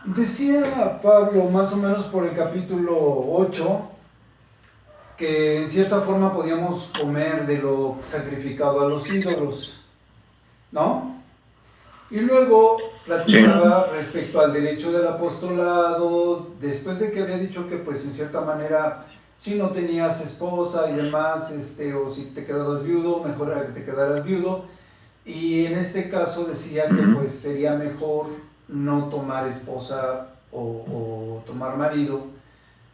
Decía Pablo, más o menos por el capítulo 8, que en cierta forma podíamos comer de lo sacrificado a los ídolos, ¿no? Y luego platicaba respecto al derecho del apostolado, después de que había dicho que pues en cierta manera, si no tenías esposa y demás, o si te quedabas viudo, mejor era que te quedaras viudo. Y en este caso decía que pues sería mejor no tomar esposa o tomar marido,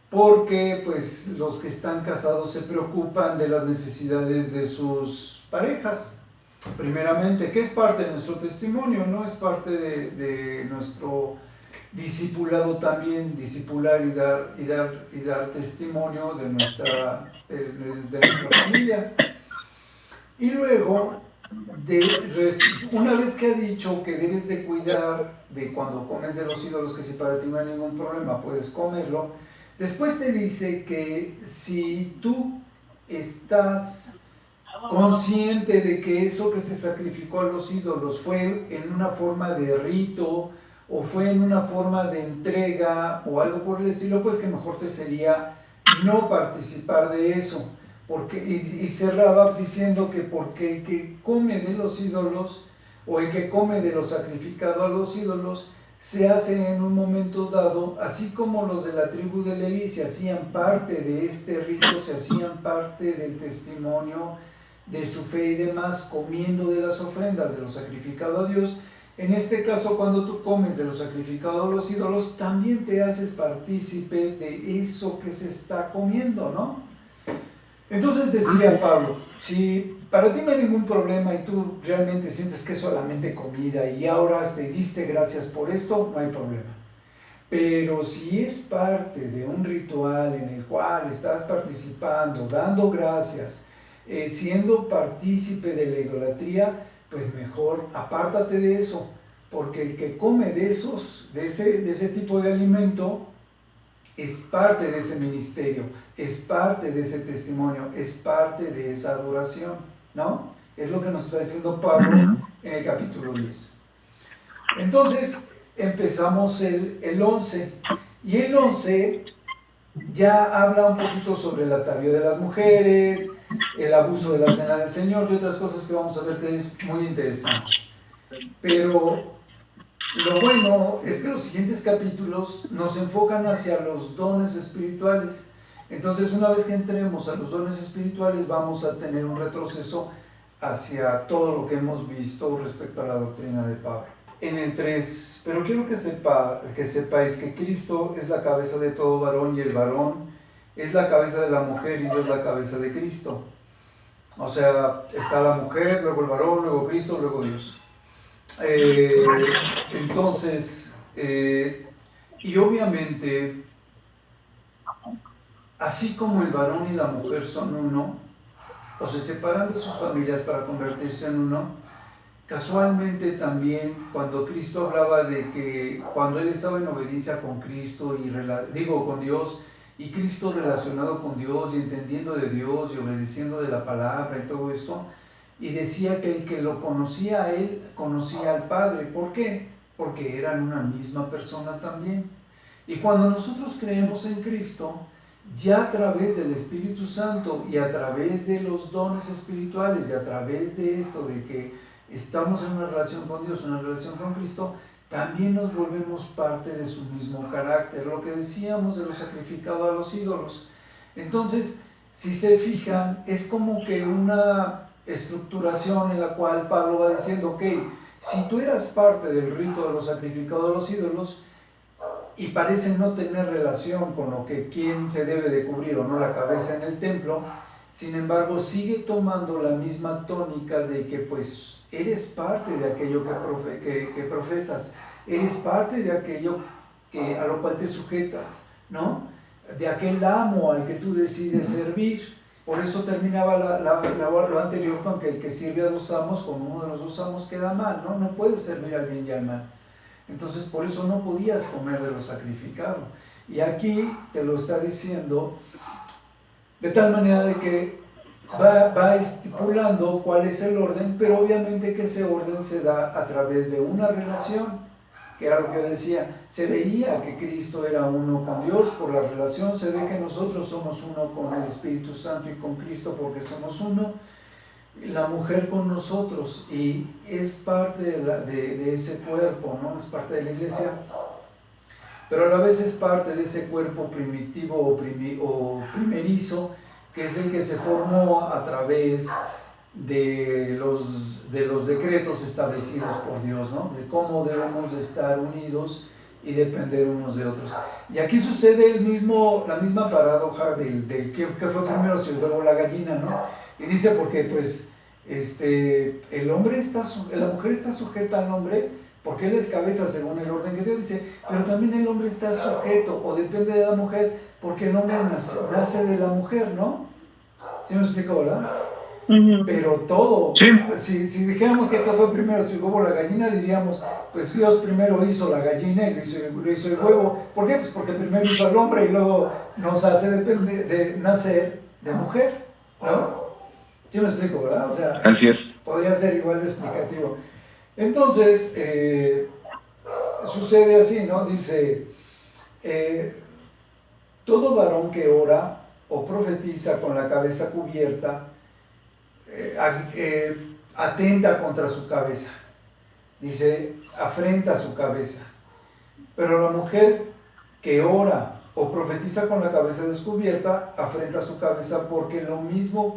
porque pues los que están casados se preocupan de las necesidades de sus parejas, primeramente, que es parte de nuestro testimonio, ¿no? Es parte de nuestro discipulado también, discipular y dar testimonio de nuestra familia. Y luego, una vez que ha dicho que debes de cuidar de cuando comes de los ídolos, que si para ti no hay ningún problema puedes comerlo, después te dice que si tú estás consciente de que eso que se sacrificó a los ídolos fue en una forma de rito o fue en una forma de entrega o algo por el estilo, pues que mejor te sería no participar de eso. Y cerraba diciendo que porque el que come de los ídolos o el que come de lo sacrificado a los ídolos se hace en un momento dado, así como los de la tribu de Leví se hacían parte de este rito, se hacían parte del testimonio de su fe y demás, comiendo de las ofrendas de lo sacrificado a Dios. En este caso, cuando tú comes de lo sacrificado a los ídolos, también te haces partícipe de eso que se está comiendo, ¿no? Entonces decía Pablo, si para ti no hay ningún problema y tú realmente sientes que es solamente comida y ahora te diste gracias por esto, no hay problema. Pero si es parte de un ritual en el cual estás participando, dando gracias, siendo partícipe de la idolatría, pues mejor apártate de eso, porque el que come de ese tipo de alimento es parte de ese ministerio, es parte de ese testimonio, es parte de esa adoración, ¿no? Es lo que nos está diciendo Pablo en el capítulo 10. Entonces empezamos el 11, y el 11 ya habla un poquito sobre el atavío de las mujeres, el abuso de la cena del Señor y otras cosas que vamos a ver que es muy interesante. Pero lo bueno es que los siguientes capítulos nos enfocan hacia los dones espirituales. Entonces, una vez que entremos a los dones espirituales, vamos a tener un retroceso hacia todo lo que hemos visto respecto a la doctrina de Pablo. En el 3, pero quiero que sepáis que Cristo es la cabeza de todo varón y el varón es la cabeza de la mujer y Dios la cabeza de Cristo. O sea, está la mujer, luego el varón, luego Cristo, luego Dios. Entonces, y obviamente, así como el varón y la mujer son uno, o se separan de sus familias para convertirse en uno, casualmente también cuando Cristo hablaba de que cuando Él estaba en obediencia con Cristo, con Dios, y Cristo relacionado con Dios y entendiendo de Dios y obedeciendo de la palabra y todo esto, y decía que el que lo conocía a Él, conocía al Padre. ¿Por qué? Porque eran una misma persona también. Y cuando nosotros creemos en Cristo, ya a través del Espíritu Santo y a través de los dones espirituales y a través de esto de que estamos en una relación con Dios, una relación con Cristo, también nos volvemos parte de su mismo carácter, lo que decíamos de lo sacrificado a los ídolos. Entonces, si se fijan, es como que una estructuración en la cual Pablo va diciendo, ok, si tú eras parte del rito de lo sacrificado a los ídolos y parece no tener relación con lo que quién se debe de cubrir o no la cabeza en el templo, sin embargo sigue tomando la misma tónica de que pues eres parte de aquello que profesas, eres parte de aquello a lo cual te sujetas, ¿no? De aquel amo al que tú decides servir. Por eso terminaba lo anterior con que el que sirve a dos amos, con uno de los dos amos queda mal, ¿no? No puedes servir al bien y al mal. Entonces por eso no podías comer de lo sacrificado. Y aquí te lo está diciendo de tal manera de que va estipulando cuál es el orden, pero obviamente que ese orden se da a través de una relación que era lo que yo decía, se veía que Cristo era uno con Dios por la relación, se ve que nosotros somos uno con el Espíritu Santo y con Cristo porque somos uno, la mujer con nosotros, y es parte de ese cuerpo, ¿no? Es parte de la iglesia, pero a la vez es parte de ese cuerpo primitivo o primerizo, que es el que se formó a través de los decretos establecidos por Dios, ¿no? De cómo debemos de estar unidos y depender unos de otros. Y aquí sucede la misma paradoja del que fue primero, si luego la gallina, ¿no? Y dice porque pues la mujer está sujeta al hombre porque él es cabeza según el orden que Dios dice, pero también el hombre está sujeto o depende de la mujer porque el hombre nace de la mujer, ¿no? ¿Sí me explico, verdad? Pero todo, sí. si dijéramos que acá fue primero si el huevo o la gallina, diríamos, pues Dios primero hizo la gallina y lo hizo el huevo. ¿Por qué? Pues porque primero hizo al hombre y luego nos hace de nacer de mujer, ¿no? ¿Sí me explico, verdad? O sea, así es. Podría ser igual de explicativo. Entonces, sucede así, ¿no? Dice, todo varón que ora o profetiza con la cabeza cubierta, atenta contra su cabeza, dice, afrenta su cabeza. Pero la mujer que ora o profetiza con la cabeza descubierta, afrenta su cabeza, porque lo mismo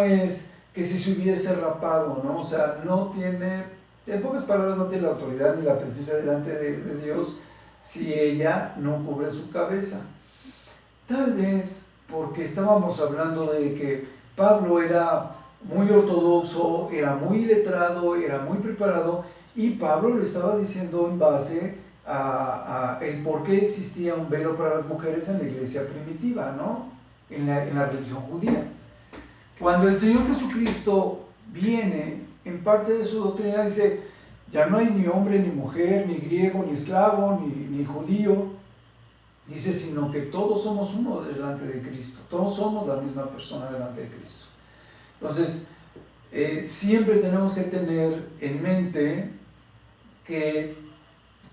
es que si se hubiese rapado, ¿no? O sea, no tiene, en pocas palabras, no tiene la autoridad ni la presencia delante de Dios si ella no cubre su cabeza. Tal vez porque estábamos hablando de que Pablo era muy ortodoxo, era muy letrado, era muy preparado, y Pablo lo estaba diciendo en base a el por qué existía un velo para las mujeres en la iglesia primitiva, ¿no? En la religión judía. Cuando el Señor Jesucristo viene, en parte de su doctrina dice, ya no hay ni hombre, ni mujer, ni griego, ni esclavo, ni judío, dice, sino que todos somos uno delante de Cristo, todos somos la misma persona delante de Cristo. Entonces, siempre tenemos que tener en mente que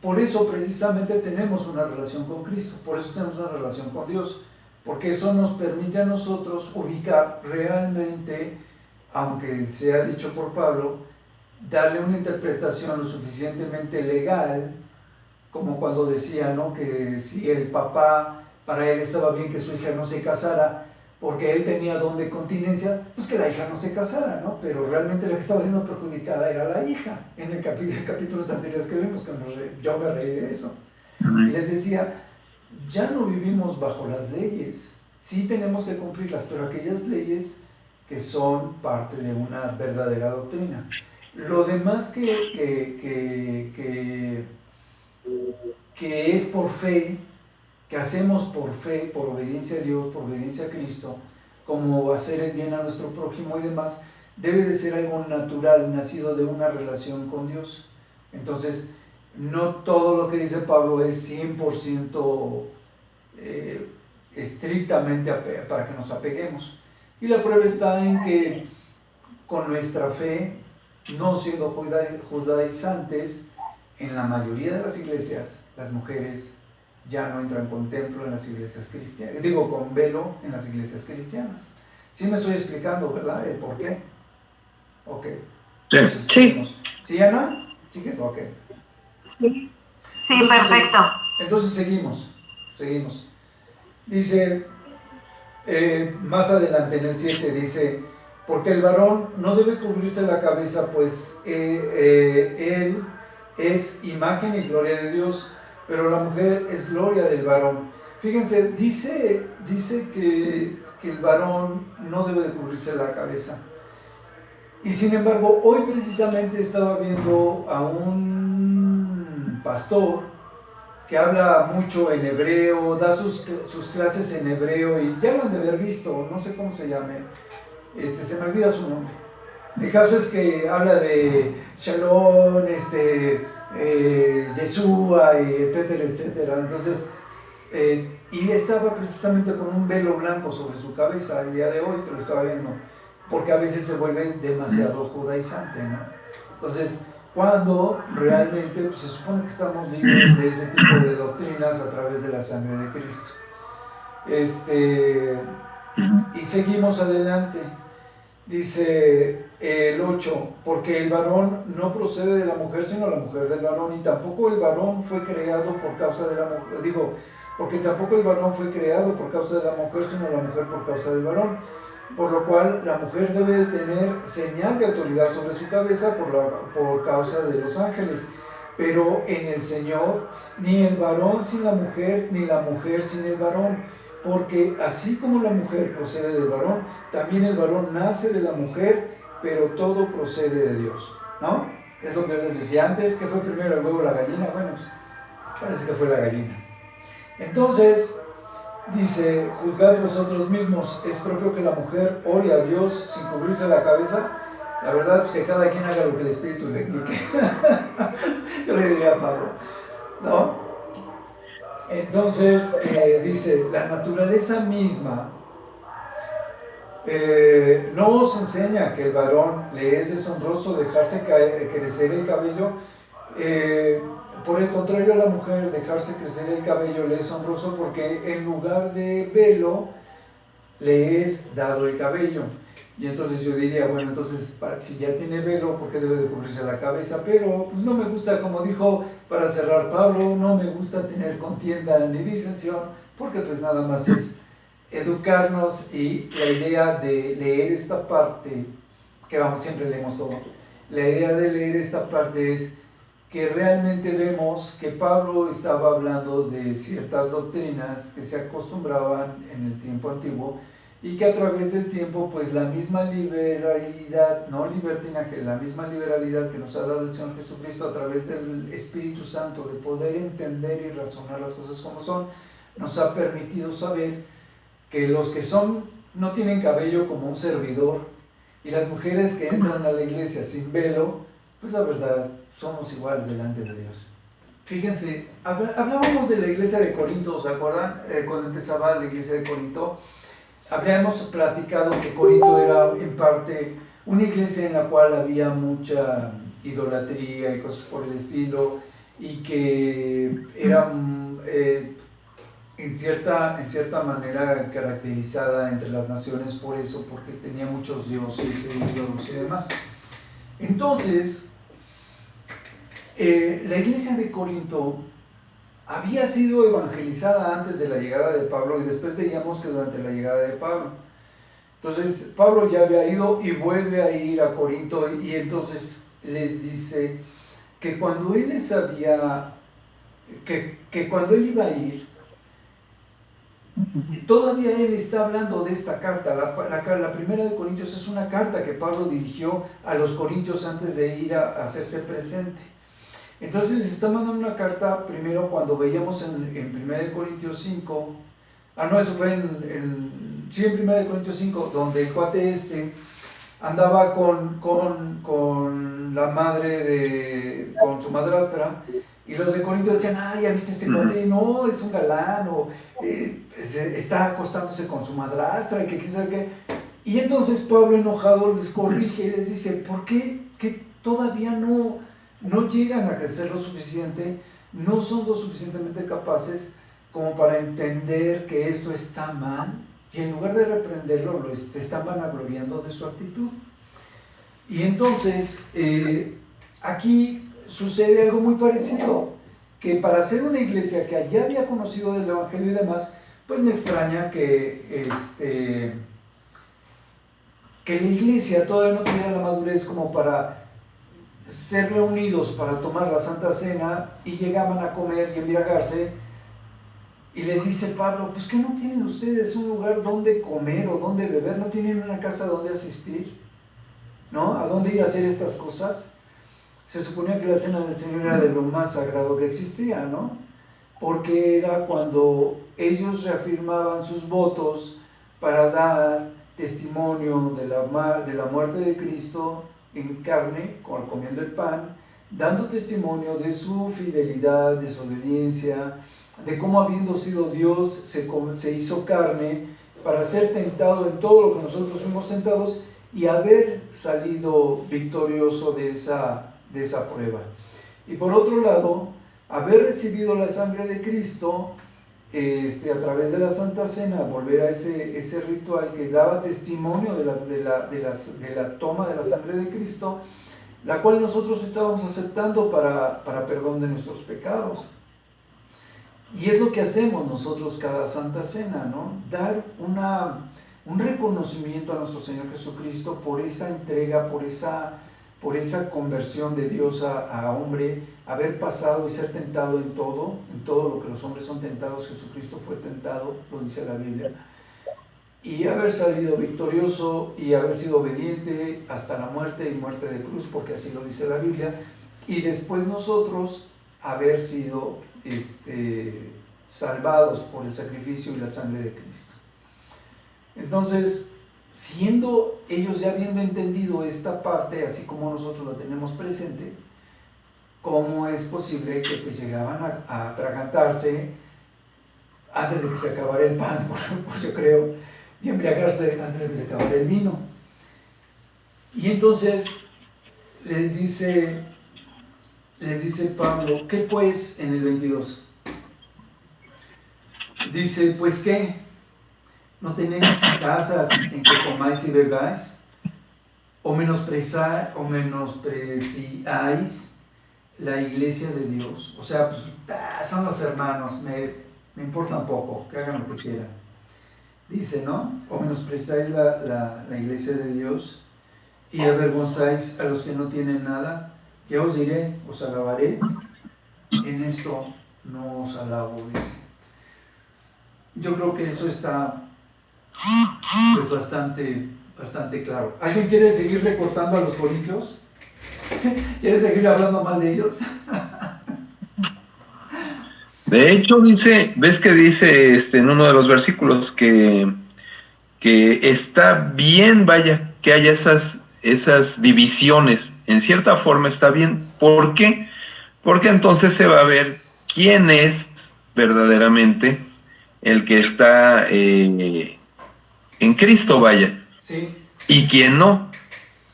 por eso precisamente tenemos una relación con Cristo, por eso tenemos una relación con Dios, porque eso nos permite a nosotros ubicar realmente, aunque sea dicho por Pablo, darle una interpretación lo suficientemente legal, como cuando decía, ¿no?, que si el papá, para él estaba bien que su hija no se casara, porque él tenía don de continencia, pues que la hija no se casara, ¿no? Pero realmente la que estaba siendo perjudicada era la hija, en el capítulos anteriores que vimos, que yo me reí de eso. Y les decía, ya no vivimos bajo las leyes, sí tenemos que cumplirlas, pero aquellas leyes que son parte de una verdadera doctrina. Lo demás que es por fe, que hacemos por fe, por obediencia a Dios, por obediencia a Cristo, como hacer el bien a nuestro prójimo y demás, debe de ser algo natural, nacido de una relación con Dios. Entonces, no todo lo que dice Pablo es 100% estrictamente para que nos apeguemos. Y la prueba está en que con nuestra fe, no siendo judaizantes, en la mayoría de las iglesias, las mujeres ya no entran con templo en las iglesias cristianas, digo, con velo en las iglesias cristianas. Sí me estoy explicando, ¿verdad? ¿El por qué? Ok. Entonces, sí. ¿Sí, Ana? ¿Sí? Ok. Sí, Entonces, perfecto. Entonces seguimos. Dice, más adelante en el 7, dice, porque el varón no debe cubrirse la cabeza, pues él es imagen y gloria de Dios, pero la mujer es gloria del varón. Fíjense, dice que el varón no debe de cubrirse la cabeza. Y sin embargo, hoy precisamente estaba viendo a un pastor que habla mucho en hebreo, da sus clases en hebreo, y ya lo han de haber visto, no sé cómo se llame, se me olvida su nombre. El caso es que habla de Shalom, Yeshua, y etcétera, etcétera. Entonces, y estaba precisamente con un velo blanco sobre su cabeza el día de hoy, que lo estaba viendo, porque a veces se vuelve demasiado judaizante, ¿no? Entonces, cuando realmente pues, se supone que estamos libres de ese tipo de doctrinas a través de la sangre de Cristo. Y seguimos adelante. Dice el 8, porque el varón no procede de la mujer, sino la mujer del varón, y tampoco el varón fue creado por causa de la mujer, porque tampoco el varón fue creado por causa de la mujer, sino la mujer por causa del varón, por lo cual la mujer debe tener señal de autoridad sobre su cabeza por causa de los ángeles, pero en el Señor, ni el varón sin la mujer, ni la mujer sin el varón, porque así como la mujer procede del varón, también el varón nace de la mujer, pero todo procede de Dios, ¿no? Es lo que yo les decía antes, que fue primero el huevo o la gallina. Bueno, pues parece que fue la gallina. Entonces, dice, juzgad vosotros mismos, es propio que la mujer ore a Dios sin cubrirse la cabeza. La verdad es que cada quien haga lo que el Espíritu le indique. Yo le diría a Pablo, ¿no? Entonces, dice, la naturaleza misma no os enseña que el varón le es deshonroso dejarse crecer el cabello. Por el contrario, a la mujer dejarse crecer el cabello le es honroso, porque en lugar de velo le es dado el cabello. Y entonces yo diría, bueno, entonces si ya tiene velo, ¿por qué debe de cubrirse la cabeza? Pero pues no me gusta, como dijo para cerrar Pablo, no me gusta tener contienda ni disensión, porque pues nada más es educarnos. Y la idea de leer esta parte, que vamos, siempre leemos todo, la idea de leer esta parte es que realmente vemos que Pablo estaba hablando de ciertas doctrinas que se acostumbraban en el tiempo antiguo, y que a través del tiempo, pues la misma liberalidad, no libertinaje, la misma liberalidad que nos ha dado el Señor Jesucristo a través del Espíritu Santo, de poder entender y razonar las cosas como son, nos ha permitido saber que los que no tienen cabello como un servidor, y las mujeres que entran a la iglesia sin velo, pues la verdad, somos iguales delante de Dios. Fíjense, hablábamos de la iglesia de Corinto, ¿se acuerdan? Cuando empezaba la iglesia de Corinto, habíamos platicado que Corinto era en parte una iglesia en la cual había mucha idolatría y cosas por el estilo, y que era en cierta manera caracterizada entre las naciones por eso, porque tenía muchos dioses y ídolos y demás. Entonces, la iglesia de Corinto había sido evangelizada antes de la llegada de Pablo, y después veíamos que durante la llegada de Pablo. Entonces Pablo ya había ido y vuelve a ir a Corinto, y entonces les dice que cuando él cuando él iba a ir, todavía él está hablando de esta carta. La primera de Corintios es una carta que Pablo dirigió a los corintios antes de ir a hacerse presente. Entonces les está mandando una carta primero, cuando veíamos en 1 Corintios 5, eso fue en 1 Corintios 5, donde el cuate andaba con la madre con su madrastra, y los de Corinto decían, ya viste este cuate, no, es un galán, o está acostándose con su madrastra, y que quién sabe qué. Y entonces Pablo, enojado, les corrige y les dice, ¿por qué que todavía no llegan a crecer lo suficiente, no son lo suficientemente capaces como para entender que esto está mal? Y en lugar de reprenderlo, se están vanagloriando de su actitud. Y entonces, aquí sucede algo muy parecido, que para ser una iglesia que ya había conocido del Evangelio y demás, pues me extraña que la iglesia todavía no tuviera la madurez como para ser reunidos para tomar la Santa Cena, y llegaban a comer y embriagarse, y les dice Pablo, pues ¿qué no tienen ustedes un lugar donde comer o donde beber? ¿No tienen una casa donde asistir? ¿No? ¿A dónde ir a hacer estas cosas? Se suponía que la Cena del Señor era de lo más sagrado que existía, ¿no? Porque era cuando ellos reafirmaban sus votos para dar testimonio de la muerte de Cristo en carne, comiendo el pan, dando testimonio de su fidelidad, de su obediencia, de cómo, habiendo sido Dios, se hizo carne para ser tentado en todo lo que nosotros fuimos tentados, y haber salido victorioso de esa de esa prueba. Y por otro lado, haber recibido la sangre de Cristo a través de la Santa Cena, volver a ese ritual que daba testimonio de la toma de la sangre de Cristo, la cual nosotros estábamos aceptando para perdón de nuestros pecados. Y es lo que hacemos nosotros cada Santa Cena, ¿no? Dar un reconocimiento a nuestro Señor Jesucristo por esa entrega, por esa conversión de Dios a hombre, haber pasado y ser tentado en todo lo que los hombres son tentados. Jesucristo fue tentado, lo dice la Biblia, y haber salido victorioso y haber sido obediente hasta la muerte y muerte de cruz, porque así lo dice la Biblia, y después nosotros haber sido salvados por el sacrificio y la sangre de Cristo. Entonces, siendo ellos ya habiendo entendido esta parte, así como nosotros la tenemos presente, ¿cómo es posible que pues llegaban a atragantarse antes de que se acabara el pan, yo creo, y embriagarse antes de que se acabara el vino? Y entonces les dice Pablo, ¿qué pues en el 22? Dice, pues ¿qué? ¿No tenéis casas en que comáis y bebáis? ¿O menospreciáis la iglesia de Dios? O sea, pues, son los hermanos, me importan poco, que hagan lo que quieran. Dice, ¿no? ¿O menospreciáis la iglesia de Dios y avergonzáis a los que no tienen nada? Ya os diré, os alabaré, en esto no os alabo, dice. Yo creo que eso está pues bastante claro. ¿Alguien quiere seguir recortando a los corintios? ¿Quiere seguir hablando mal de ellos? De hecho, ves que dice en uno de los versículos que está bien, vaya, que haya esas divisiones. En cierta forma está bien. ¿Por qué? Porque entonces se va a ver quién es verdaderamente el que está en Cristo, vaya. Sí. Y quién no.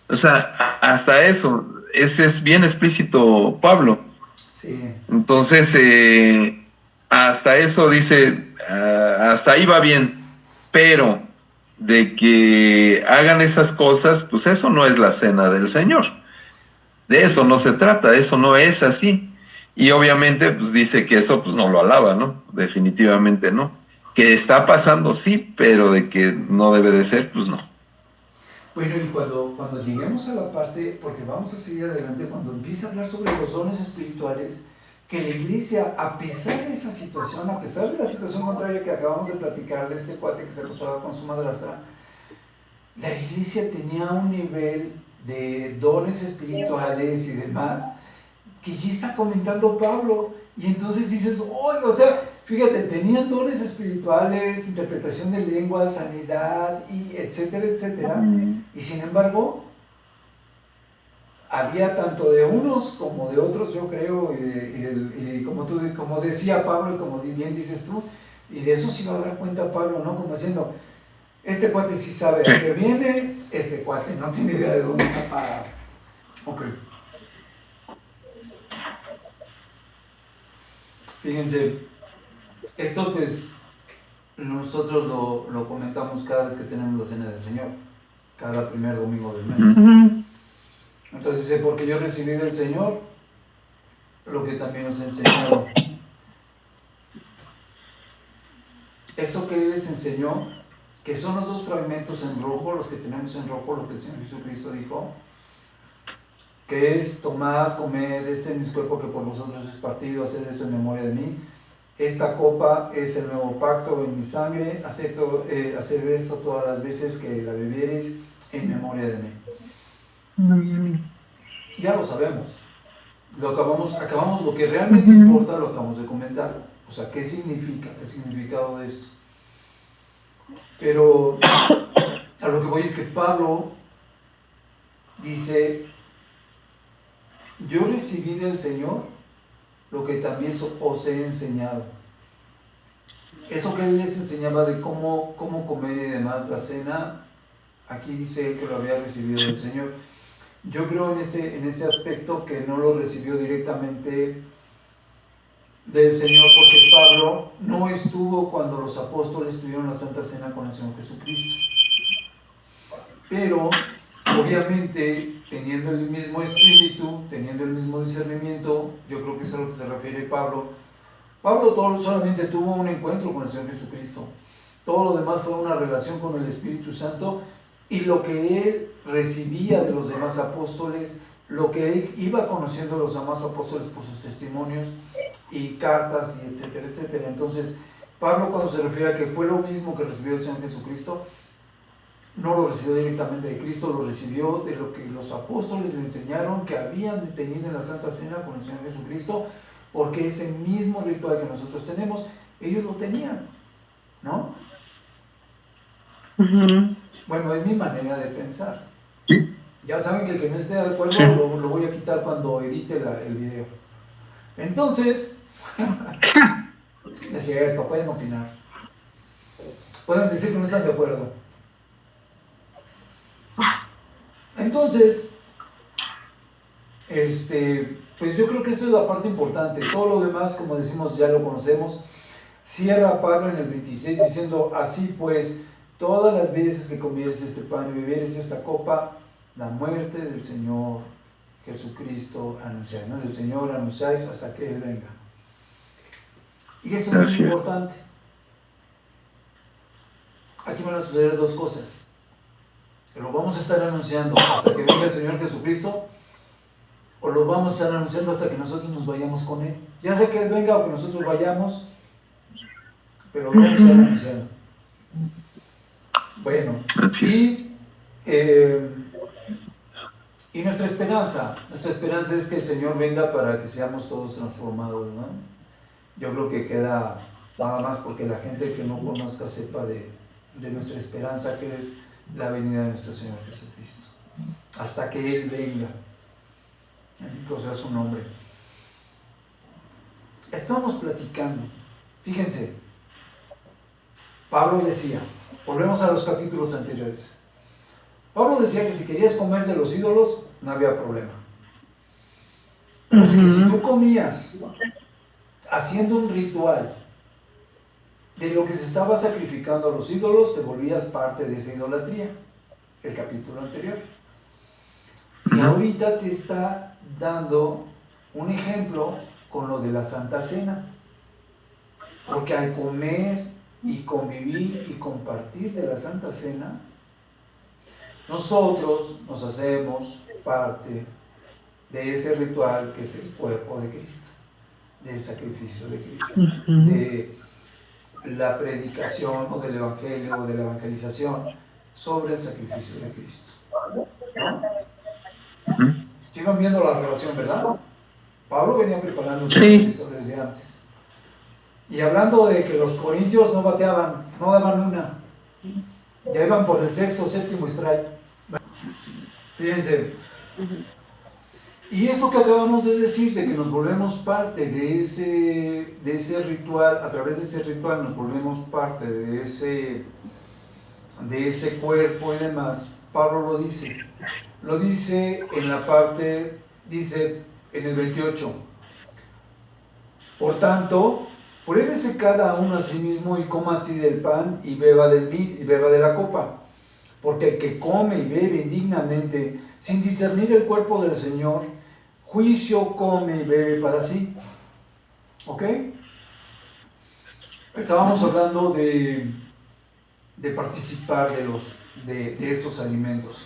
O sea, hasta eso, ese es bien explícito Pablo. Sí. Entonces, hasta eso dice, hasta ahí va bien, pero de que hagan esas cosas, pues eso no es la cena del Señor. De eso no se trata, eso no es así. Y obviamente, pues dice que eso pues no lo alaba, ¿no? Definitivamente no. Que está pasando, sí, pero de que no debe de ser, pues no. Bueno, y cuando lleguemos a la parte, porque vamos a seguir adelante, cuando empiece a hablar sobre los dones espirituales, que la iglesia, a pesar de esa situación, a pesar de la situación contraria que acabamos de platicar de este cuate que se acostaba con su madrastra, la iglesia tenía un nivel de dones espirituales y demás que ya está comentando Pablo. Y entonces dices, oye, o sea, fíjate, tenían dones espirituales, interpretación de lenguas, sanidad, y etcétera, etcétera. Y sin embargo, había tanto de unos como de otros, yo creo, y como decía Pablo y como bien dices tú, y de eso sí va a dar cuenta Pablo, ¿no? Como diciendo, este cuate sí sabe a qué viene, este cuate no tiene idea de dónde está parado. Ok. Fíjense, esto pues nosotros lo comentamos cada vez que tenemos la Cena del Señor, cada primer domingo del mes. Entonces dice, porque yo recibí del Señor lo que también os he enseñado. Eso que Él les enseñó, que son los dos fragmentos en rojo, los que tenemos en rojo, lo que el Señor Jesucristo dijo, que es: tomad, comed, este es mi cuerpo que por vosotros es partido, haced esto en memoria de mí. Esta copa es el nuevo pacto en mi sangre, haced esto todas las veces que la bebiereis en memoria de mí. Ya lo sabemos. Acabamos lo que realmente importa, lo acabamos de comentar. O sea, ¿qué significa? El significado de esto. Pero a lo que voy es que Pablo dice: yo recibí del Señor lo que también os he enseñado. Eso que Él les enseñaba de cómo comer y demás la cena, aquí dice Él que lo había recibido del Señor. Yo creo en este aspecto que no lo recibió directamente del Señor, porque Pablo no estuvo cuando los apóstoles tuvieron la Santa Cena con el Señor Jesucristo. Pero, obviamente, teniendo el mismo espíritu, teniendo el mismo discernimiento, yo creo que es a lo que se refiere Pablo. Pablo solamente tuvo un encuentro con el Señor Jesucristo. Todo lo demás fue una relación con el Espíritu Santo, y lo que él recibía de los demás apóstoles, lo que él iba conociendo de los demás apóstoles por sus testimonios y cartas, y etcétera, etcétera. Entonces, Pablo, cuando se refiere a que fue lo mismo que recibió el Señor Jesucristo, no lo recibió directamente de Cristo, lo recibió de lo que los apóstoles le enseñaron que habían tenido en la Santa Cena con el Señor Jesucristo, porque ese mismo ritual que nosotros tenemos, ellos lo tenían, ¿no? Bueno, es mi manera de pensar. Sí. Ya saben que el que no esté de acuerdo, Sí. lo voy a quitar cuando edite el video. Entonces, es cierto, pueden opinar. Pueden decir que no están de acuerdo. Entonces, pues yo creo que esto es la parte importante. Todo lo demás, como decimos, ya lo conocemos. Cierra Pablo en el 26 diciendo: así pues, todas las veces que comieres este pan y bebieres esta copa, la muerte del Señor Jesucristo anunciáis, ¿no? Del Señor anunciáis hasta que Él venga. Y esto es muy importante. Aquí van a suceder dos cosas. Lo vamos a estar anunciando hasta que venga el Señor Jesucristo, o lo vamos a estar anunciando hasta que nosotros nos vayamos con Él. Ya sea que Él venga o que nosotros vayamos, pero lo vamos a estar anunciando. Bueno, y nuestra esperanza es que el Señor venga para que seamos todos transformados, ¿no? Yo creo que queda nada más porque la gente que no conozca sepa de nuestra esperanza, que es la venida de nuestro Señor Jesucristo, hasta que Él venga. Bendito sea su nombre. Estamos platicando, fíjense, Pablo decía, volvemos a los capítulos anteriores, Pablo decía que si querías comer de los ídolos, no había problema. Pues que si tú comías haciendo un ritual de lo que se estaba sacrificando a los ídolos, te volvías parte de esa idolatría, el capítulo anterior. Y ahorita te está dando un ejemplo con lo de la Santa Cena, porque al comer y convivir y compartir de la Santa Cena, nosotros nos hacemos parte de ese ritual que es el cuerpo de Cristo, del sacrificio de Cristo, de la predicación o del evangelio o de la evangelización sobre el sacrificio de Cristo, ¿no? Sigan viendo la relación, ¿verdad? Pablo venía preparando todo esto desde antes. Y hablando de que los corintios no bateaban, no daban una, ya iban por el sexto o séptimo strike. Fíjense. Y esto que acabamos de decir, de que nos volvemos parte de ese ritual, a través de ese ritual nos volvemos parte de ese cuerpo y demás, Pablo lo dice en la parte, dice en el 28, por tanto, pruébese cada uno a sí mismo y coma así del pan y beba de la copa, porque el que come y bebe indignamente, sin discernir el cuerpo del Señor, juicio come y bebe para sí. ¿Ok? Estábamos hablando de participar de estos alimentos.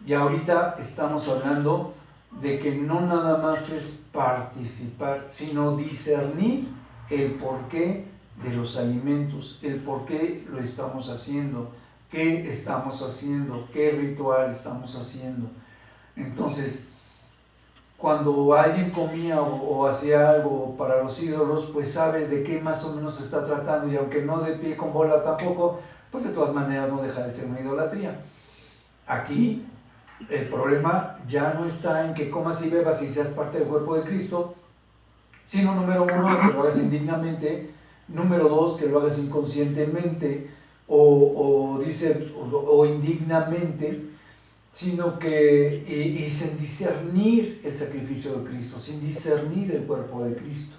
Y ahorita estamos hablando de que no nada más es participar, sino discernir el porqué de los alimentos, el por qué lo estamos haciendo, qué estamos haciendo, qué ritual estamos haciendo. Entonces, cuando alguien comía o hacía algo para los ídolos, pues sabe de qué más o menos se está tratando, y aunque no de pie con bola tampoco, pues de todas maneras no deja de ser una idolatría. Aquí el problema ya no está en que comas y bebas y seas parte del cuerpo de Cristo, sino número uno, que lo hagas indignamente, número dos, que lo hagas inconscientemente o indignamente, sino que, y sin discernir el sacrificio de Cristo, sin discernir el cuerpo de Cristo,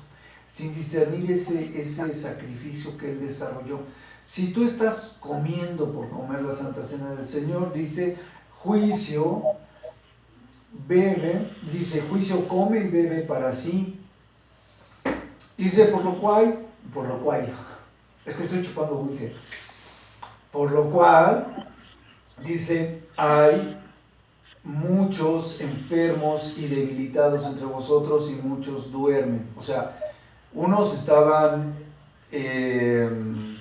sin discernir ese sacrificio que Él desarrolló. Si tú estás comiendo por comer la Santa Cena del Señor, dice juicio, bebe, dice juicio come y bebe para sí. Dice por lo cual, es que estoy chupando dulce, por lo cual, dice, hay muchos enfermos y debilitados entre vosotros y muchos duermen. O sea, unos estaban,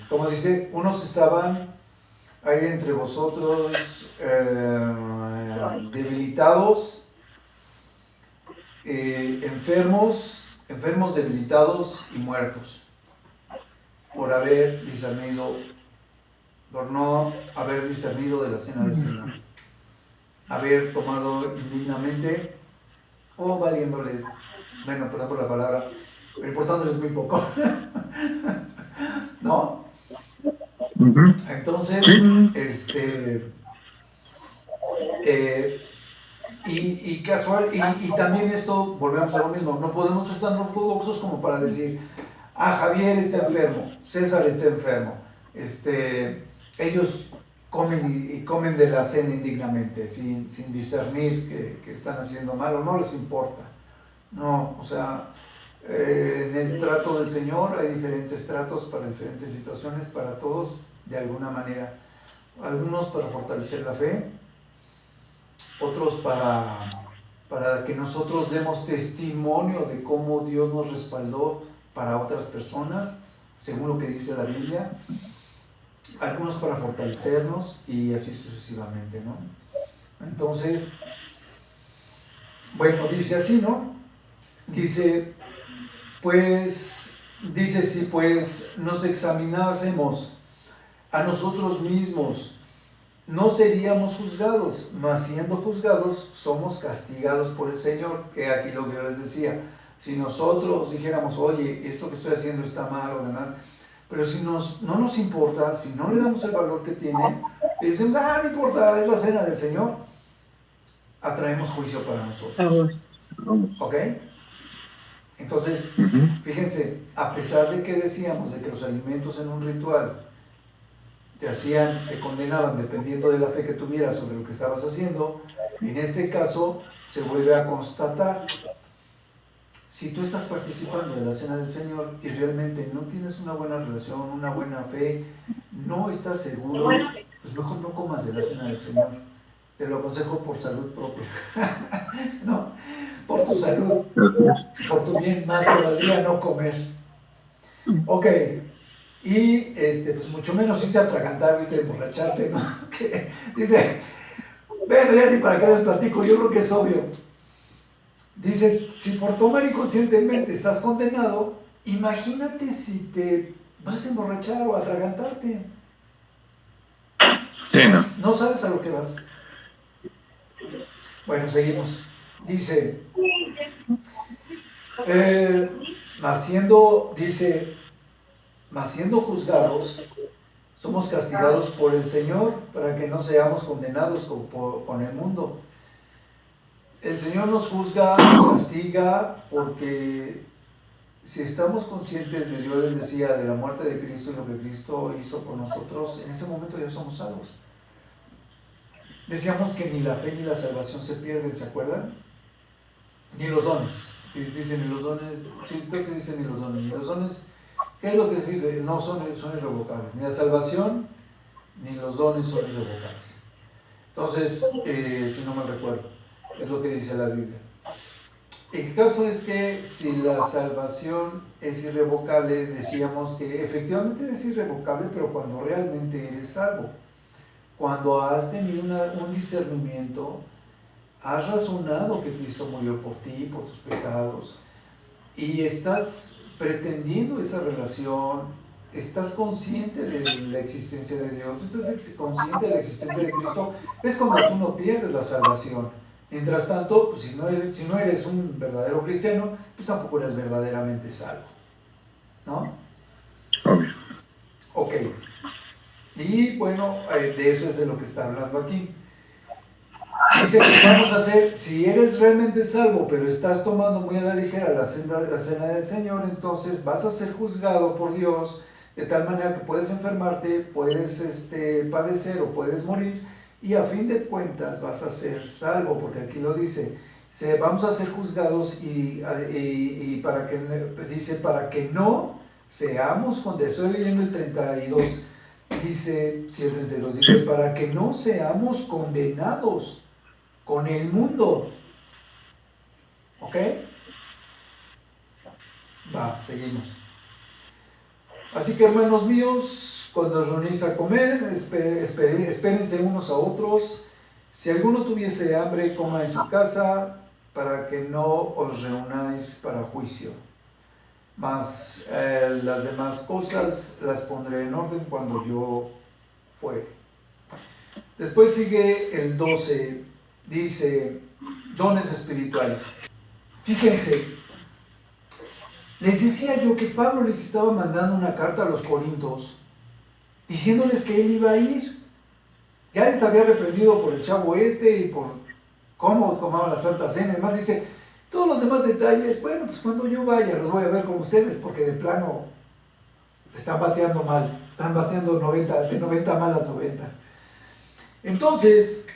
como dice, unos estaban ahí entre vosotros debilitados, enfermos, debilitados y muertos por haber discernido, por no haber discernido de la cena del Señor, haber tomado indignamente o valiéndoles, bueno, perdón por la palabra, pero importándoles muy poco, ¿no? Entonces, y casual, y también esto, volvemos a lo mismo, no podemos ser tan ortodoxos como para decir, Javier está enfermo, César está enfermo, ellos comen de la cena indignamente, sin discernir que están haciendo mal, o no les importa. No, o sea, en el trato del Señor hay diferentes tratos para diferentes situaciones, para todos de alguna manera. Algunos para fortalecer la fe, otros para que nosotros demos testimonio de cómo Dios nos respaldó para otras personas, según lo que dice la Biblia, algunos para fortalecernos y así sucesivamente, ¿no? Entonces, bueno, dice así, ¿no? Dice, si pues nos examinásemos a nosotros mismos, no seríamos juzgados, mas siendo juzgados somos castigados por el Señor, que aquí lo que yo les decía, si nosotros dijéramos, oye, esto que estoy haciendo está mal o demás, pero si no nos importa, si no le damos el valor que tiene, y dicen, no importa, es la cena del Señor, atraemos juicio para nosotros. ¿Ok? Entonces, fíjense, a pesar de que decíamos de que los alimentos en un ritual te condenaban dependiendo de la fe que tuvieras sobre lo que estabas haciendo, en este caso se vuelve a constatar. Si tú estás participando de la cena del Señor y realmente no tienes una buena relación, una buena fe, no estás seguro, pues mejor no comas de la cena del Señor. Te lo aconsejo por salud propia. ¿No? Por tu salud. Por tu bien, más te valdría no comer. Ok. Y pues mucho menos irte a atragantar, irte a emborracharte, ¿no? Que dice, bueno, ya ni para qué les platico, yo creo que es obvio. Dices, si por tomar inconscientemente estás condenado, imagínate si te vas a emborrachar o a atragantarte. Sí, no. No sabes a lo que vas. Bueno, seguimos. Dice, mas siendo juzgados, somos castigados por el Señor para que no seamos condenados con el mundo. El Señor nos juzga, nos castiga, porque si estamos conscientes de, yo les decía, de la muerte de Cristo y lo que Cristo hizo por nosotros, en ese momento ya somos salvos. Decíamos que ni la fe ni la salvación se pierden, ¿se acuerdan? Ni los dones. Dicen ni los dones, sí, creo que dicen ni los dones. Ni los dones, ¿qué es lo que sirve? No son irrevocables. Ni la salvación ni los dones son irrevocables. Entonces, si no me recuerdo, es lo que dice la Biblia. El caso es que si la salvación es irrevocable, decíamos que efectivamente es irrevocable, pero cuando realmente eres salvo, cuando has tenido un discernimiento, has razonado que Cristo murió por ti, por tus pecados, y estás pretendiendo esa relación, estás consciente de la existencia de Dios, estás consciente de la existencia de Cristo, es cuando tú no pierdes la salvación. Mientras tanto, pues si no eres un verdadero cristiano, pues tampoco eres verdaderamente salvo, ¿no? Obvio. Ok. Y bueno, de eso es de lo que está hablando aquí. dice que vamos a hacer, si eres realmente salvo, pero estás tomando muy a la ligera la cena del Señor, entonces vas a ser juzgado por Dios, de tal manera que puedes enfermarte, puedes padecer o puedes morir, y a fin de cuentas vas a ser salvo, porque aquí lo dice, vamos a ser juzgados y para que, dice, para que no seamos condenados. Estoy leyendo el 32, dice, sí, el 32, dice, para que no seamos condenados con el mundo. ¿Ok? Va, seguimos. Así que, hermanos míos, cuando os reunís a comer, espérense unos a otros. Si alguno tuviese hambre, coma en su casa, para que no os reunáis para juicio. Mas las demás cosas las pondré en orden cuando yo fuere. Después sigue el 12, dice, dones espirituales. Fíjense, les decía yo que Pablo les estaba mandando una carta a los corintios, diciéndoles que él iba a ir. Ya les había reprendido por el chavo y por cómo tomaban la Santa Cena. Además dice, todos los demás detalles, bueno, pues cuando yo vaya los voy a ver con ustedes, porque de plano están bateando mal, están bateando 90, de 90 malas 90. Entonces,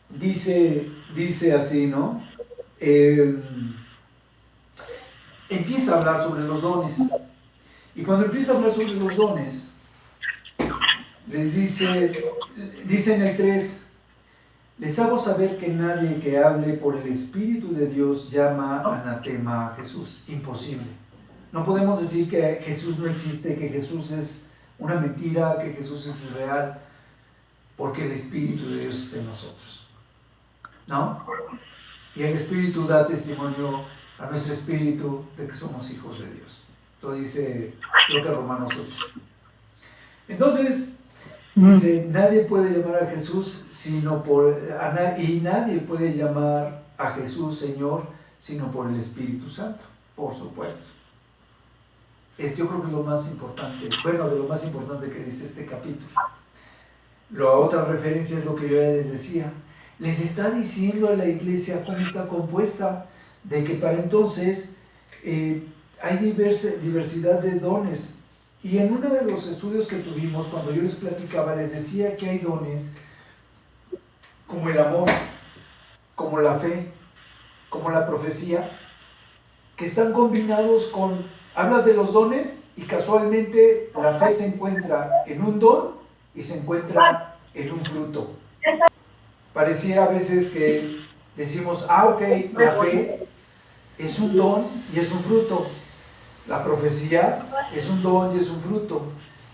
dice así, ¿no? Empieza a hablar sobre los dones. Y cuando empieza a hablar sobre los dones, les dice en el 3, les hago saber que nadie que hable por el Espíritu de Dios llama anatema a Jesús. Imposible. No podemos decir que Jesús no existe, que Jesús es una mentira, que Jesús es irreal, porque el Espíritu de Dios está en nosotros. ¿No? Y el Espíritu da testimonio a nuestro espíritu de que somos hijos de Dios. Lo dice, creo que Romanos 8. Entonces, dice, nadie puede llamar a Jesús y nadie puede llamar a Jesús Señor sino por el Espíritu Santo, por supuesto. Yo creo que es lo más importante, bueno, de lo más importante que dice este capítulo. La otra referencia es lo que yo ya les decía. Les está diciendo a la iglesia cómo está compuesta, de que para entonces hay diversidad de dones. Y en uno de los estudios que tuvimos, cuando yo les platicaba, les decía que hay dones como el amor, como la fe, como la profecía, que están combinados con, hablas de los dones y casualmente la fe se encuentra en un don y se encuentra en un fruto. Pareciera a veces que decimos, ok, la fe es un don y es un fruto. La profecía es un don y es un fruto.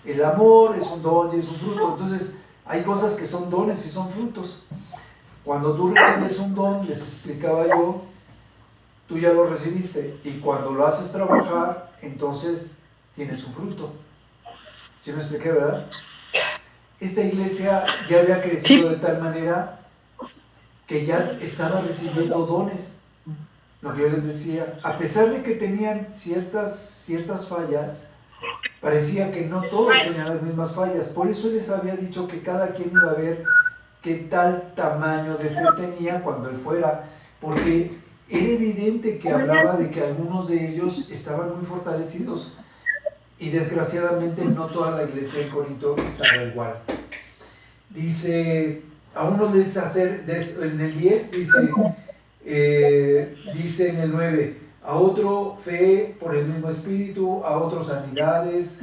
El amor es un don y es un fruto. Entonces, hay cosas que son dones y son frutos. Cuando tú recibes un don, les explicaba yo, tú ya lo recibiste. Y cuando lo haces trabajar, entonces tienes un fruto. ¿Sí me expliqué, verdad? Esta iglesia ya había crecido de tal manera que ya estaba recibiendo dones. Lo que yo les decía, a pesar de que tenían ciertas fallas, parecía que no todos tenían las mismas fallas. Por eso les había dicho que cada quien iba a ver qué tal tamaño de fe tenía cuando él fuera, porque era evidente que hablaba de que algunos de ellos estaban muy fortalecidos y desgraciadamente no toda la iglesia de Corinto estaba igual. Dice, a unos les hacer, en el 10 dice en el 9, a otro fe por el mismo espíritu, a otro sanidades,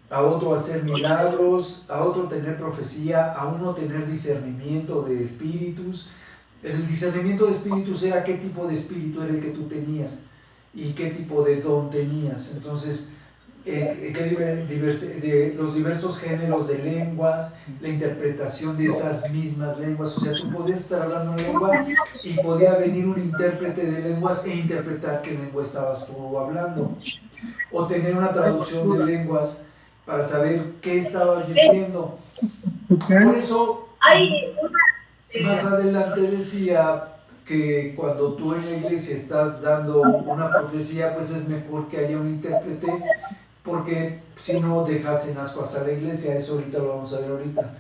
a otro hacer milagros, a otro tener profecía, a uno tener discernimiento de espíritus. El discernimiento de espíritus era qué tipo de espíritu era el que tú tenías y qué tipo de don tenías. Entonces, los diversos géneros de lenguas, la interpretación de esas mismas lenguas. O sea, tú podías estar hablando una lengua y podía venir un intérprete de lenguas e interpretar qué lengua estabas tú hablando. O tener una traducción de lenguas para saber qué estabas diciendo. Por eso, más adelante decía que cuando tú en la iglesia estás dando una profecía, pues es mejor que haya un intérprete, porque si no dejas en ascuas a la iglesia. Eso ahorita lo vamos a ver ahorita.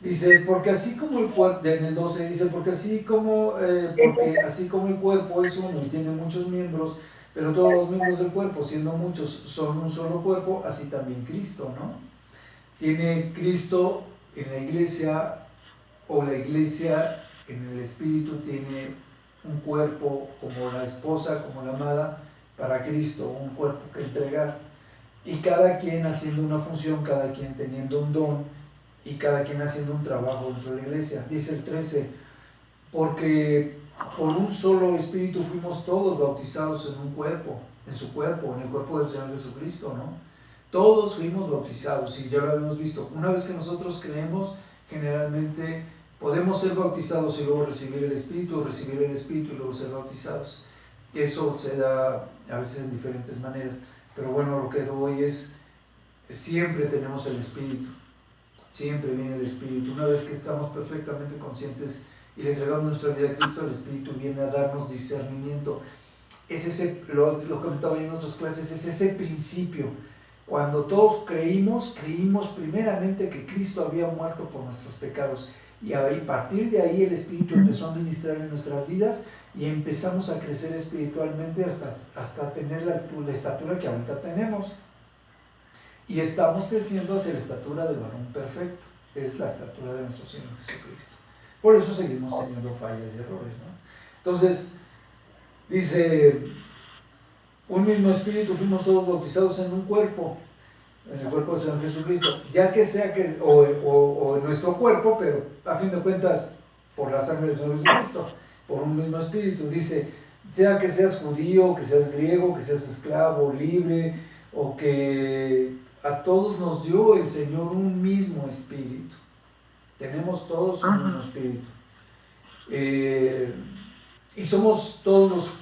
Dice, porque así como el cuerpo, en el 12 dice, porque así como el cuerpo es uno y tiene muchos miembros, pero todos los miembros del cuerpo, siendo muchos, son un solo cuerpo, así también Cristo, ¿no? Tiene Cristo en la iglesia, o la iglesia en el Espíritu tiene un cuerpo como la esposa, como la amada, para Cristo, un cuerpo que entregar. Y cada quien haciendo una función, cada quien teniendo un don, y cada quien haciendo un trabajo dentro de la iglesia. Dice el 13, porque por un solo Espíritu fuimos todos bautizados en un cuerpo, en su cuerpo, en el cuerpo del Señor Jesucristo, ¿no? Todos fuimos bautizados, y ya lo hemos visto. Una vez que nosotros creemos, generalmente podemos ser bautizados y luego recibir el Espíritu y luego ser bautizados. Eso se da a veces en diferentes maneras, pero bueno, lo que doy es, siempre tenemos el Espíritu. Siempre viene el Espíritu. Una vez que estamos perfectamente conscientes y le entregamos nuestra vida a Cristo, el Espíritu viene a darnos discernimiento. Es ese, lo comentaba yo en otras clases, es ese principio. Cuando todos creímos primeramente que Cristo había muerto por nuestros pecados. Y a partir de ahí el Espíritu empezó a ministrar en nuestras vidas y empezamos a crecer espiritualmente hasta tener la estatura que ahorita tenemos. Y estamos creciendo hacia la estatura del varón perfecto, es la estatura de nuestro Señor Jesucristo. Por eso seguimos teniendo fallas y errores, ¿no? Entonces, dice, un mismo espíritu fuimos todos bautizados en un cuerpo, en el cuerpo del Señor Jesucristo, ya que sea que, o en nuestro cuerpo, pero a fin de cuentas, por la sangre del Señor Jesucristo, por un mismo espíritu. Dice, sea que seas judío, que seas griego, que seas esclavo, libre, o que a todos nos dio el Señor un mismo espíritu. Tenemos todos un mismo espíritu. Y somos todos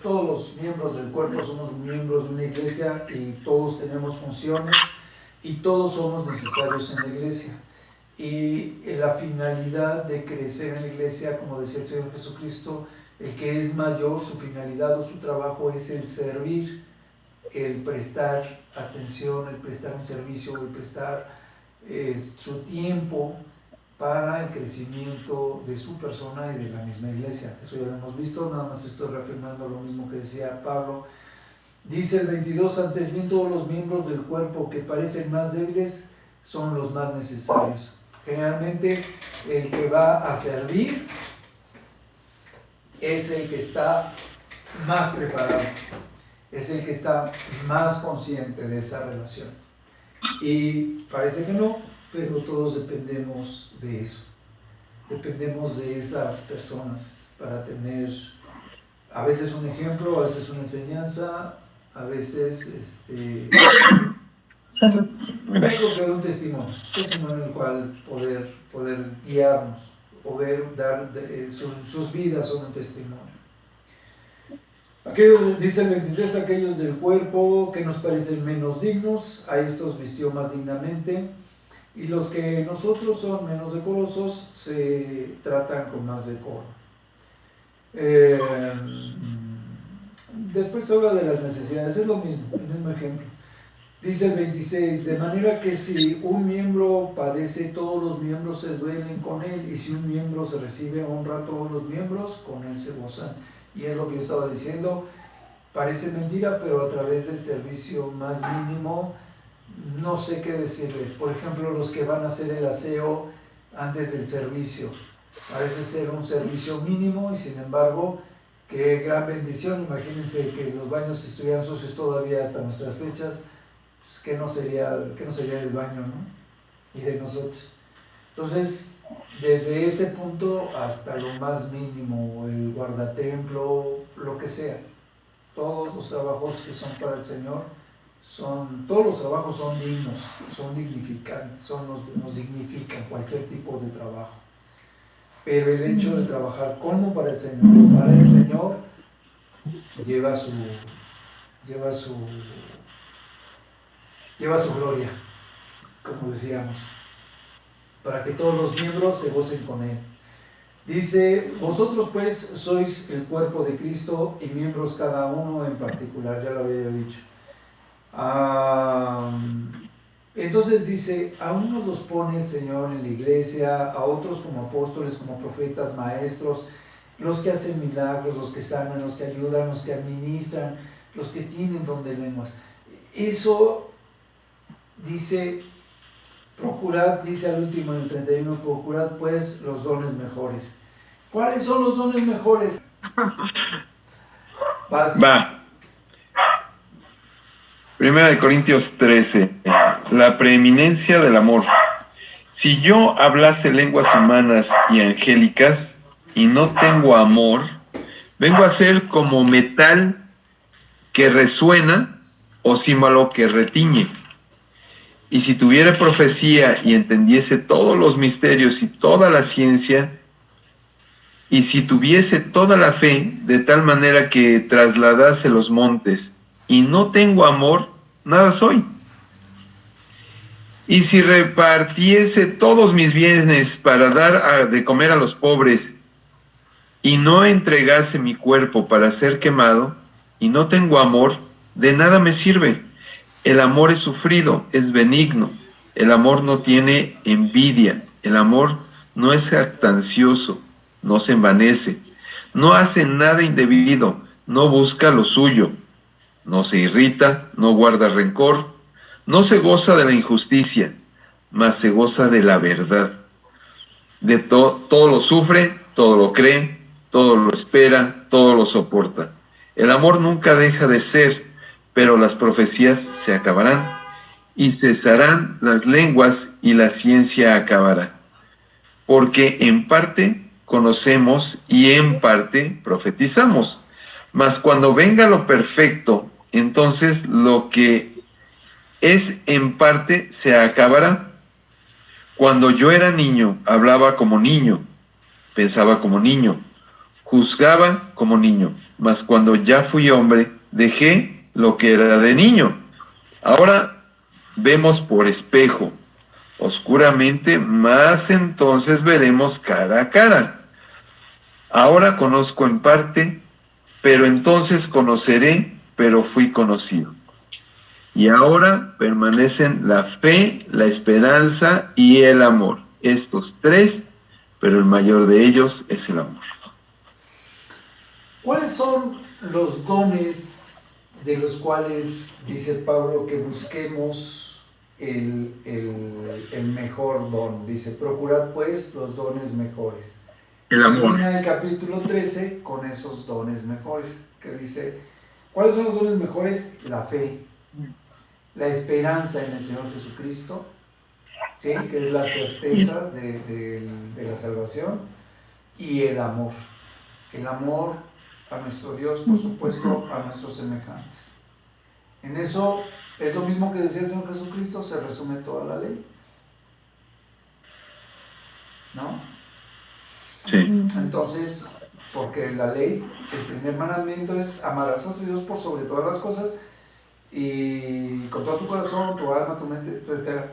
los miembros del cuerpo, somos miembros de una iglesia y todos tenemos funciones y todos somos necesarios en la iglesia. Y la finalidad de crecer en la iglesia, como decía el Señor Jesucristo, el que es mayor, su finalidad o su trabajo es el servir, el prestar atención, el prestar un servicio, el prestar su tiempo para el crecimiento de su persona y de la misma iglesia. Eso ya lo hemos visto, nada más estoy reafirmando lo mismo que decía Pablo. Dice el 22, antes bien todos los miembros del cuerpo que parecen más débiles son los más necesarios. Generalmente el que va a servir es el que está más preparado, es el que está más consciente de esa relación. Y parece que no, pero todos dependemos de eso. Dependemos de esas personas para tener a veces un ejemplo, a veces una enseñanza, a veces un testimonio en el cual poder guiarnos o dar sus vidas son un testimonio. Aquellos, dice el 23, aquellos del cuerpo que nos parecen menos dignos, a estos vistió más dignamente, y los que nosotros son menos decorosos se tratan con más decoro. Después habla de las necesidades, es lo mismo, el mismo ejemplo. Dice el 26, de manera que si un miembro padece, todos los miembros se duelen con él, y si un miembro se recibe honra, todos los miembros con él se gozan. Y es lo que yo estaba diciendo, parece mentira, pero a través del servicio más mínimo, no sé qué decirles. Por ejemplo, los que van a hacer el aseo antes del servicio, parece ser un servicio mínimo y sin embargo, qué gran bendición. Imagínense que los baños estuvieran sucios todavía hasta nuestras fechas, pues, ¿qué no sería del baño, ¿no? Y de nosotros. Entonces, desde ese punto hasta lo más mínimo, el guardatemplo, lo que sea, todos los trabajos que son para el Señor, todos los trabajos son dignos, son dignificantes, nos dignifican cualquier tipo de trabajo. Pero el hecho de trabajar como para el Señor, lleva su gloria, como decíamos, para que todos los miembros se gocen con él. Dice, vosotros pues sois el cuerpo de Cristo y miembros cada uno en particular, ya lo había dicho. Entonces dice, a unos los pone el Señor en la iglesia, a otros como apóstoles, como profetas, maestros, los que hacen milagros, los que sanan, los que ayudan, los que administran, los que tienen don de lenguas. Eso dice, procurad, dice al último en el 31, procurad pues los dones mejores. ¿Cuáles son los dones mejores? Va. 1 Corintios 13. La preeminencia del amor. Si yo hablase lenguas humanas y angélicas y no tengo amor, vengo a ser como metal que resuena o címbalo que retiñe. Y si tuviera profecía y entendiese todos los misterios y toda la ciencia, y si tuviese toda la fe, de tal manera que trasladase los montes, y no tengo amor, nada soy. Y si repartiese todos mis bienes para dar de comer a los pobres, y no entregase mi cuerpo para ser quemado, y no tengo amor, de nada me sirve. El amor es sufrido, es benigno. El amor no tiene envidia. El amor no es jactancioso, no se envanece, no hace nada indebido, no busca lo suyo, no se irrita, no guarda rencor, no se goza de la injusticia, mas se goza de la verdad. De todo lo sufre, todo lo cree, todo lo espera, todo lo soporta. El amor nunca deja de ser, pero las profecías se acabarán, y cesarán las lenguas, y la ciencia acabará. Porque en parte conocemos y en parte profetizamos. Mas cuando venga lo perfecto, entonces lo que es en parte se acabará. Cuando yo era niño, hablaba como niño, pensaba como niño, juzgaba como niño. Mas cuando ya fui hombre, dejé lo que era de niño. Ahora vemos por espejo, oscuramente, mas entonces veremos cara a cara. Ahora conozco en parte, pero entonces conoceré, pero fui conocido. Y ahora permanecen la fe, la esperanza y el amor. Estos tres, pero el mayor de ellos es el amor. ¿Cuáles son los dones de los cuales dice Pablo que busquemos el mejor don? Dice, procurad pues los dones mejores. El amor. Termina el capítulo 13 con esos dones mejores, que dice, ¿cuáles son los dones mejores? La fe, la esperanza en el Señor Jesucristo, ¿sí? Que es la certeza de la salvación, y el amor. El amor a nuestro Dios, por supuesto, a nuestros semejantes. En eso es lo mismo que decía el Señor Jesucristo, se resume toda la ley, ¿no? Sí. Entonces, porque la ley, el primer mandamiento es amarás a tu Dios por sobre todas las cosas y con todo tu corazón, tu alma, tu mente, etc.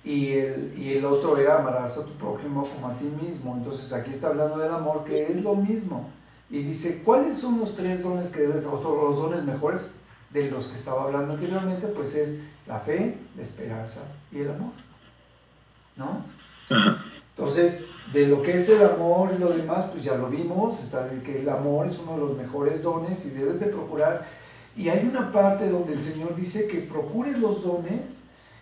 Y el otro era amarás a tu prójimo como a ti mismo. Entonces aquí está hablando del amor, que es lo mismo. Y dice, ¿cuáles son los tres dones que debes, o los dones mejores de los que estaba hablando anteriormente? Pues es la fe, la esperanza y el amor, ¿no? Ajá. Entonces, de lo que es el amor y lo demás, pues ya lo vimos, está de que el amor es uno de los mejores dones y debes de procurar. Y hay una parte donde el Señor dice que procures los dones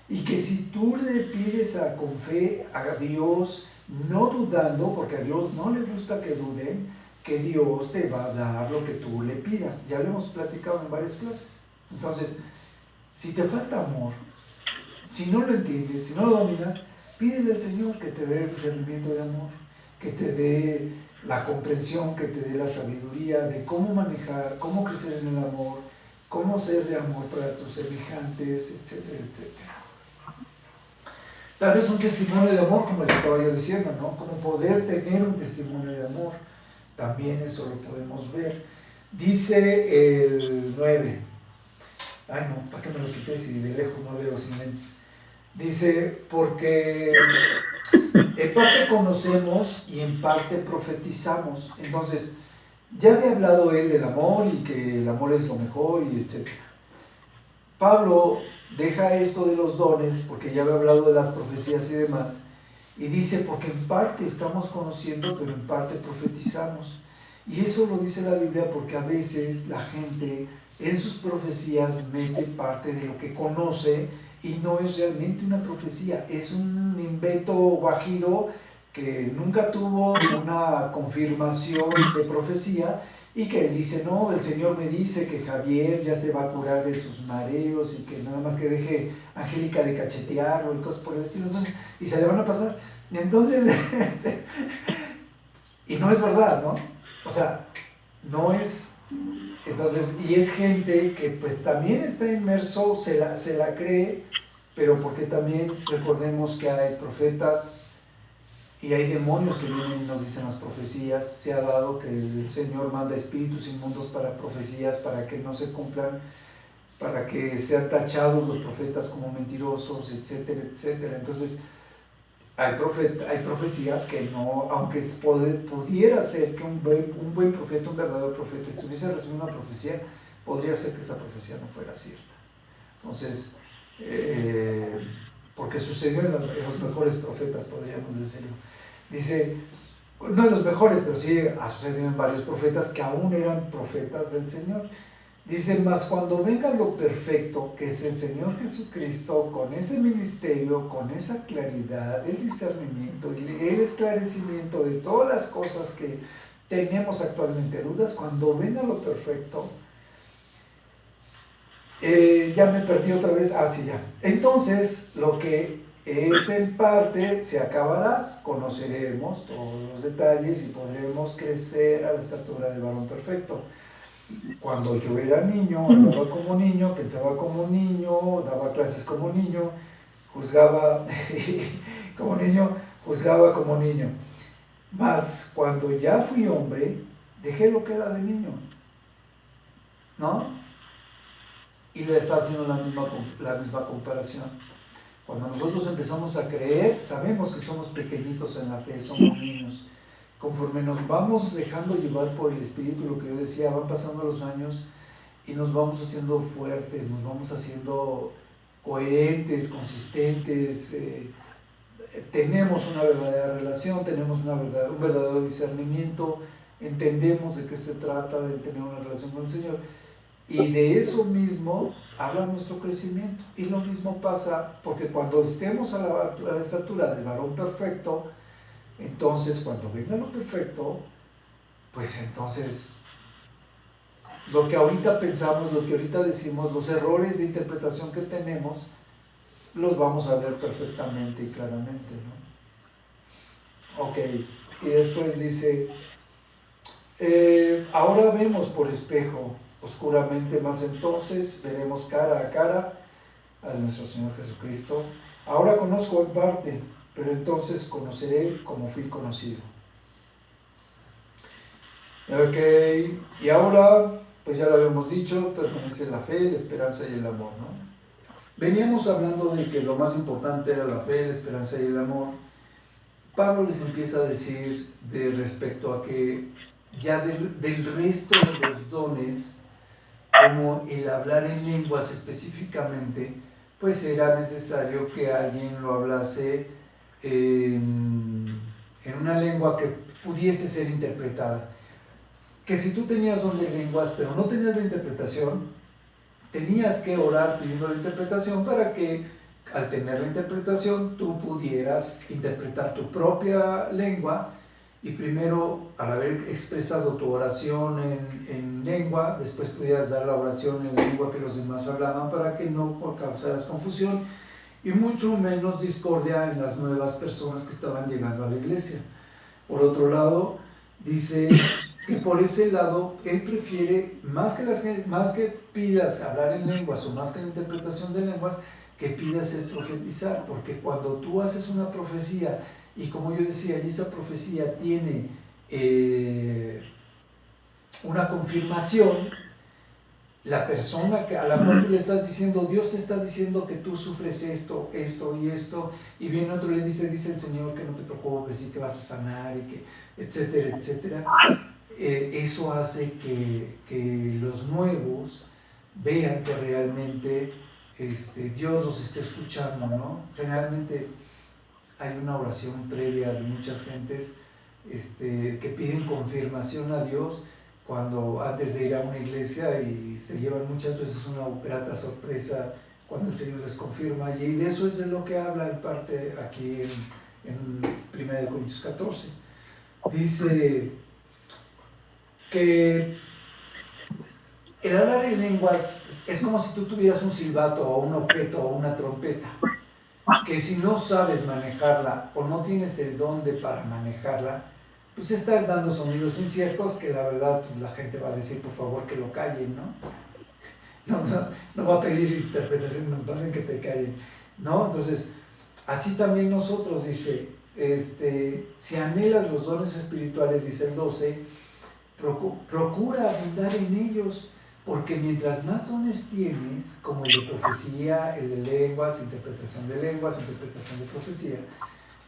y que si tú le pides con fe a Dios, no dudando, porque a Dios no le gusta que duden, que Dios te va a dar lo que tú le pidas. Ya lo hemos platicado en varias clases. Entonces, si te falta amor, si no lo entiendes, si no lo dominas, pídele al Señor que te dé el discernimiento de amor, que te dé la comprensión, que te dé la sabiduría de cómo manejar, cómo crecer en el amor, cómo ser de amor para tus semejantes, etcétera, etcétera. Tal vez un testimonio de amor, como le estaba yo diciendo, ¿no? Como poder tener un testimonio de amor. También eso lo podemos ver. Dice el 9. Ay, no, ¿para qué me los quité si de lejos no veo sin lentes? Dice, porque en parte conocemos y en parte profetizamos. Entonces, ya había hablado él del amor y que el amor es lo mejor y etc. Pablo deja esto de los dones, porque ya había hablado de las profecías y demás, y dice, porque en parte estamos conociendo, pero en parte profetizamos. Y eso lo dice la Biblia porque a veces la gente en sus profecías mete parte de lo que conoce y no es realmente una profecía, es un invento guajiro que nunca tuvo una confirmación de profecía y que dice, no, el Señor me dice que Javier ya se va a curar de sus mareos y que nada más que deje a Angélica de cachetearlo y cosas por el estilo, entonces, y se le van a pasar. Y entonces, y no es verdad, ¿no? O sea, no es, entonces, y es gente que pues también está inmerso, se la cree, pero porque también recordemos que hay profetas y hay demonios que vienen y nos dicen las profecías. Se ha dado que el Señor manda espíritus inmundos para profecías, para que no se cumplan, para que sean tachados los profetas como mentirosos, etcétera, etcétera. Entonces, hay profecías que no, aunque pudiera ser que un buen profeta, un verdadero profeta, estuviese recibiendo una profecía, podría ser que esa profecía no fuera cierta. Entonces, porque sucedió en los mejores profetas, podríamos decirlo. Dice, no en los mejores, pero sí ha sucedido en varios profetas que aún eran profetas del Señor. Dice, mas cuando venga lo perfecto, que es el Señor Jesucristo, con ese ministerio, con esa claridad, el discernimiento, el esclarecimiento de todas las cosas que tenemos actualmente dudas, cuando venga lo perfecto, ya me perdí otra vez, sí, ya. Entonces, lo que es en parte se acabará, conoceremos todos los detalles y podremos crecer a la estatura del varón perfecto. Cuando yo era niño, hablaba como niño, pensaba como niño, daba clases como niño, juzgaba como niño, juzgaba como niño. Mas cuando ya fui hombre, dejé lo que era de niño, ¿no? Y le está haciendo la misma comparación. Cuando nosotros empezamos a creer, sabemos que somos pequeñitos en la fe, somos niños. Conforme nos vamos dejando llevar por el Espíritu, lo que yo decía, van pasando los años y nos vamos haciendo fuertes, nos vamos haciendo coherentes, consistentes, tenemos una verdadera relación, tenemos un verdadero discernimiento, entendemos de qué se trata, de tener una relación con el Señor. Y de eso mismo habla nuestro crecimiento. Y lo mismo pasa porque cuando estemos a la estatura del varón perfecto, entonces cuando venga lo perfecto, pues entonces lo que ahorita pensamos, lo que ahorita decimos, los errores de interpretación que tenemos, los vamos a ver perfectamente y claramente, ¿no? Ok, y después dice, ahora vemos por espejo, oscuramente, más entonces veremos cara a cara a nuestro Señor Jesucristo. Ahora conozco en parte, pero entonces conoceré como fui conocido. Ok, y ahora, pues ya lo habíamos dicho, permanece la fe, la esperanza y el amor, ¿no? Veníamos hablando de que lo más importante era la fe, la esperanza y el amor. Pablo les empieza a decir de respecto a que ya del resto de los dones, como el hablar en lenguas específicamente, pues era necesario que alguien lo hablase en una lengua que pudiese ser interpretada. Que si tú tenías don de lenguas, pero no tenías la interpretación, tenías que orar pidiendo la interpretación para que al tener la interpretación tú pudieras interpretar tu propia lengua y primero, al haber expresado tu oración en lengua, después pudieras dar la oración en la lengua que los demás hablaban para que no causaras confusión y mucho menos discordia en las nuevas personas que estaban llegando a la iglesia. Por otro lado, dice que por ese lado él prefiere, más que pidas hablar en lenguas o más que la interpretación de lenguas, que pidas el profetizar, porque cuando tú haces una profecía y como yo decía, esa profecía tiene una confirmación, la persona a la cual tú le estás diciendo, Dios te está diciendo que tú sufres esto, esto y esto, y viene otro y le dice el Señor que no te preocupes y que vas a sanar y que etcétera, etcétera. Eso hace que los nuevos vean que realmente Dios los esté escuchando, ¿no? Generalmente hay una oración previa de muchas gentes que piden confirmación a Dios cuando antes de ir a una iglesia, y se llevan muchas veces una grata sorpresa cuando el Señor les confirma, y de eso es de lo que habla en parte aquí en 1 Corintios 14. Dice que el hablar en lenguas es como si tú tuvieras un silbato o un objeto o una trompeta, que si no sabes manejarla o no tienes el don para manejarla, pues estás dando sonidos inciertos que la verdad pues, la gente va a decir por favor que lo callen, ¿no? No va a pedir interpretación, no va a que te callen, ¿no? Entonces, así también nosotros, dice, si anhelas los dones espirituales, dice el 12, procura abundar en ellos, porque mientras más dones tienes, como el de profecía, el de lenguas, interpretación de profecía,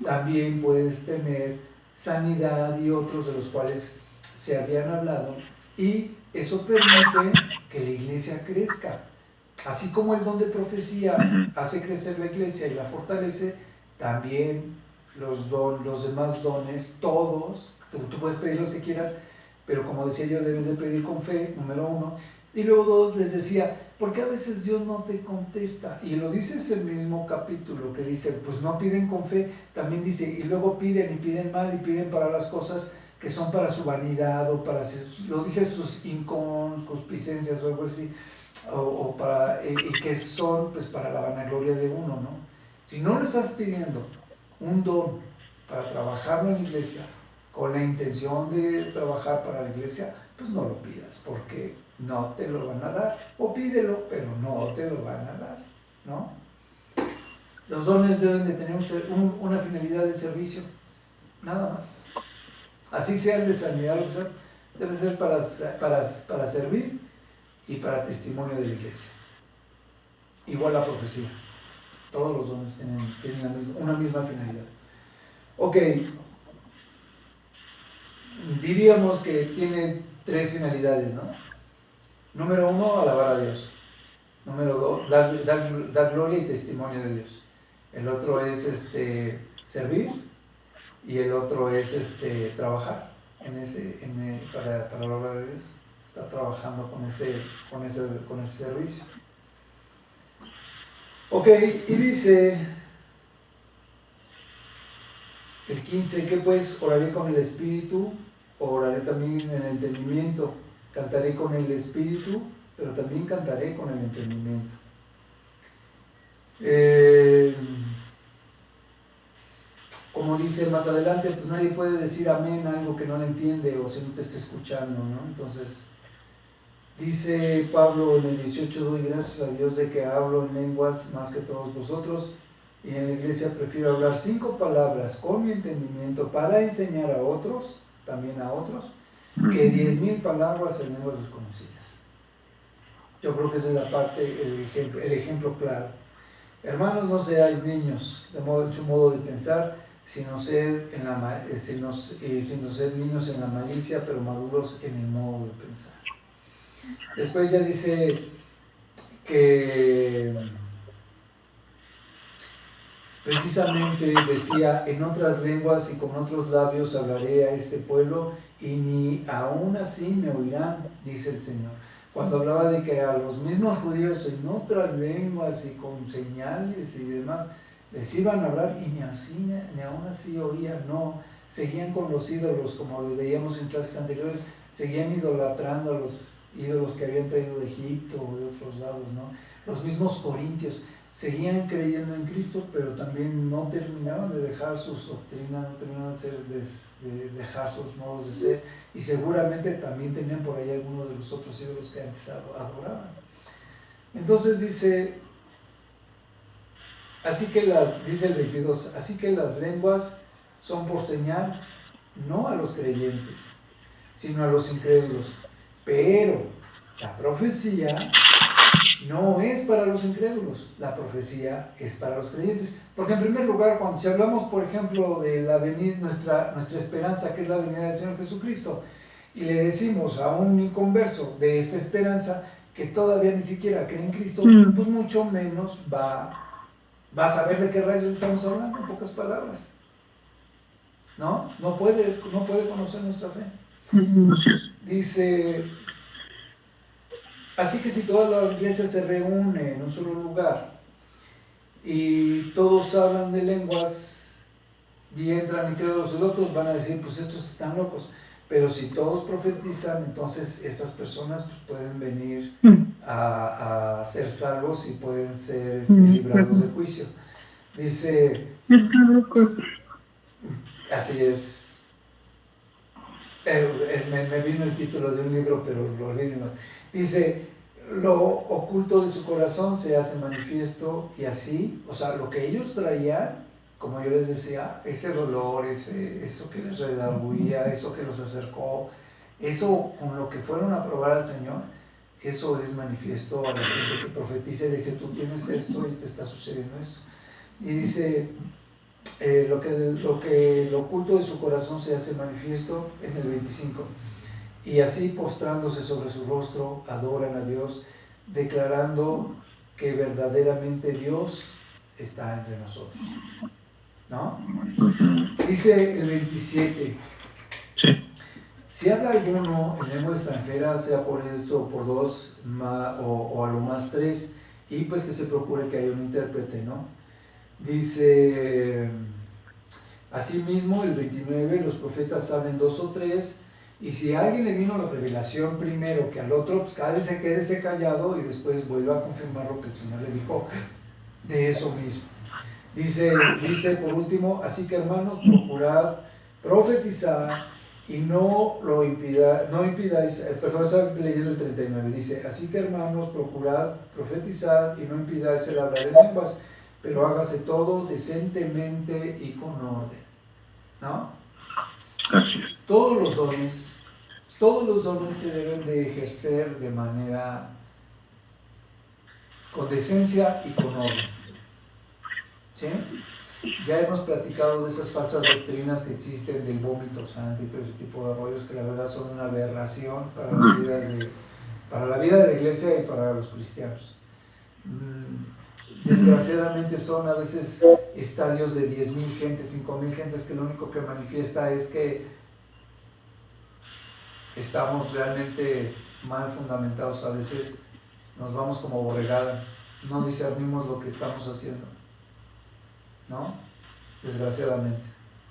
también puedes tener sanidad y otros de los cuales se habían hablado, y eso permite que la iglesia crezca. Así como el don de profecía hace crecer la iglesia y la fortalece, también los demás dones, todos, tú puedes pedir los que quieras, pero como decía yo, debes de pedir con fe, número 1. Y luego 2, les decía, porque a veces Dios no te contesta, y lo dice ese mismo capítulo que dice, pues no piden con fe, también dice, y luego piden y piden mal y piden para las cosas que son para su vanidad, o para, lo dice sus inconcupiscencias o algo así, o para, y que son pues para la vanagloria de uno, ¿no? Si no le estás pidiendo un don para trabajarlo en la iglesia, con la intención de trabajar para la iglesia, pues no lo pidas, porque no te lo van a dar, o pídelo, pero no te lo van a dar, ¿no? Los dones deben de tener una finalidad de servicio, nada más. Así sea el de sanidad, o sea, debe ser para servir y para testimonio de la iglesia. Igual la profecía. Todos los dones tienen una misma finalidad. Ok. Diríamos que tiene 3 finalidades, ¿no? Número 1, alabar a Dios. Número 2, dar gloria y testimonio de Dios. El otro es servir, y el otro es trabajar para la obra de Dios. Está trabajando con ese servicio. Ok, y dice el 15, que pues oraré con el espíritu, oraré también en el entendimiento, cantaré con el espíritu, pero también cantaré con el entendimiento. Como dice más adelante, pues nadie puede decir amén a algo que no le entiende o si no te está escuchando, ¿no? Entonces, dice Pablo en el 18, doy gracias a Dios de que hablo en lenguas más que todos vosotros, y en la iglesia prefiero hablar 5 palabras con mi entendimiento para enseñar a otros, también a otros, que 10,000 palabras en lenguas desconocidas. Yo creo que esa es la parte, el ejemplo claro. Hermanos, no seáis niños en su modo de pensar, sino sed niños en la malicia, pero maduros en el modo de pensar. Después ya dice que precisamente decía, en otras lenguas y con otros labios hablaré a este pueblo, y ni aún así me oirán, dice el Señor. Cuando hablaba de que a los mismos judíos en otras lenguas y con señales y demás, les iban a hablar y ni aún así oían, no, seguían con los ídolos, como lo veíamos en clases anteriores, seguían idolatrando a los ídolos que habían traído de Egipto o de otros lados, ¿no? Los mismos corintios seguían creyendo en Cristo, pero también no terminaban de dejar sus doctrinas, no terminaban de dejar sus modos de ser, y seguramente también tenían por ahí algunos de los otros ídolos que antes adoraban. Entonces dice el 22, así que las lenguas son por señal, no a los creyentes, sino a los incrédulos, pero la profecía no es para los incrédulos, la profecía es para los creyentes. Porque en primer lugar, si hablamos, por ejemplo, de la venida, nuestra esperanza, que es la venida del Señor Jesucristo, y le decimos a un inconverso de esta esperanza, que todavía ni siquiera cree en Cristo, pues mucho menos va a saber de qué rayos estamos hablando, en pocas palabras. No puede conocer nuestra fe. Así es. Dice, así que si toda la iglesia se reúne en un solo lugar y todos hablan de lenguas y entran y quedan los otros, van a decir, pues estos están locos. Pero si todos profetizan, entonces estas personas pues, pueden venir a ser salvos y pueden ser librados de juicio. Dice, Están locos. así es. Me vino el título de un libro, pero lo leí. Dice, lo oculto de su corazón se hace manifiesto y así, o sea, lo que ellos traían, como yo les decía, ese dolor, eso que les redarguía, eso que los acercó, eso con lo que fueron a probar al Señor, eso es manifiesto a la gente que profetiza y dice, tú tienes esto y te está sucediendo esto. Y dice, lo oculto de su corazón se hace manifiesto en el 25. Y así postrándose sobre su rostro, adoran a Dios, declarando que verdaderamente Dios está entre nosotros. ¿No? Dice el 27. Sí. Si habla alguno en lengua extranjera, sea por esto o por dos, o a lo más tres, y pues que se procure que haya un intérprete, ¿no? Dice, asimismo, el 29, los profetas saben dos o tres, y si a alguien le vino la revelación primero que al otro, pues quédese callado y después vuelva a confirmar lo que el Señor le dijo de eso mismo. Dice por último, así que hermanos, procurad profetizar y no impidáis, perdón, estoy leyendo el 39, dice, así que hermanos, procurad profetizar y no impidáis el hablar en lenguas, pero hágase todo decentemente y con orden, ¿no? Así es. Todos los dones se deben de ejercer de manera con decencia y con orden, ¿sí? Ya hemos platicado de esas falsas doctrinas que existen del vómito santo y todo ese tipo de rollos que la verdad son una aberración para la vida de la iglesia y para los cristianos. Desgraciadamente son a veces estadios de 10,000 gentes, 5,000 gentes que lo único que manifiesta es que estamos realmente mal fundamentados, a veces nos vamos como borregada, no discernimos lo que estamos haciendo, ¿no? Desgraciadamente.